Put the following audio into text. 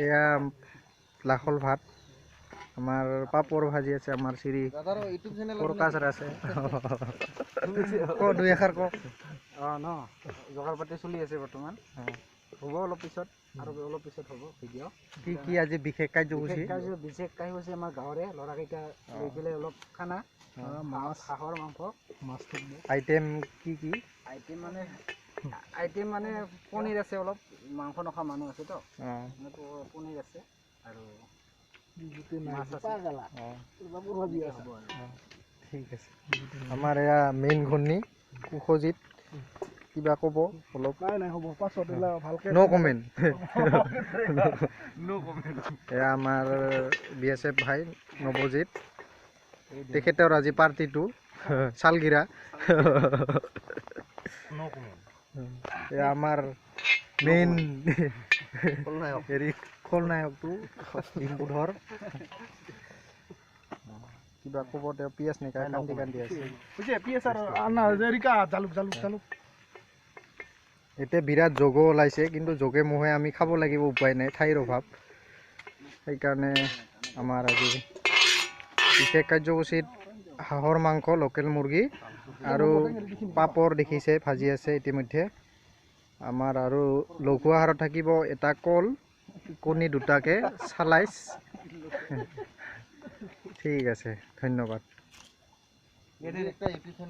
এয়া লাখল ভাত আমাৰ পাপড় ভাজি আছে আমাৰ শ্ৰী প্ৰকাশেৰ আছে ক দুই এখাৰ ক ন জোগাৰ পাতি চলি আছে বৰ্তমান হ'ব অলপ পিছত আৰু অলপ পিছত হ'ব ভিডিঅ' কি কি আজি বিশেষ কাৰ্যসূচী বিশেষ কাৰ্যসূচী আমাৰ গাঁৱৰে ল'ৰাকেইটা লৈ পেলাই অলপ খানা মাছ হাঁহৰ মাংস মাছ আইটেম কি কি আইটেম মানে পনীৰ আছে অলপ মাংস নোখোৱা মানুহ আছে তো পনীৰ আছে আৰু মাছ আছে ঠিক আছে আমাৰ এয়া মেইন ঘূৰ্ণি কুশজিত কিবা ক'ব অলপ নাই হ'ব পাছত ভালকৈ নো কমেণ্ট এয়া আমাৰ BSF ভাই নৱজিত তেখেতৰ আজি পাৰ্টিটো চালগিৰা এয়া আমাৰ মেইন হেৰি খলনায়কটো ডিম্পুধৰ কিবা ক'ব তেওঁ পিয়াজ নেখায় কান্দি কান্দি আছে এতিয়া বিৰাট যোগ ওলাইছে কিন্তু যোগে মোহে আমি খাব লাগিব উপায় নাই ঠাইৰ অভাৱ সেইকাৰণে আমাৰ আজি বিশেষ কাৰ্যসূচীত হাঁহৰ মাংস লোকেল মুৰ্গী আৰু পাপৰ দেখিছে ভাজি আছে ইতিমধ্যে আমাৰ আৰু লঘু আহাৰত থাকিব এটা কল কণী দুটাকে চালাইছ ঠিক আছে ধন্যবাদ।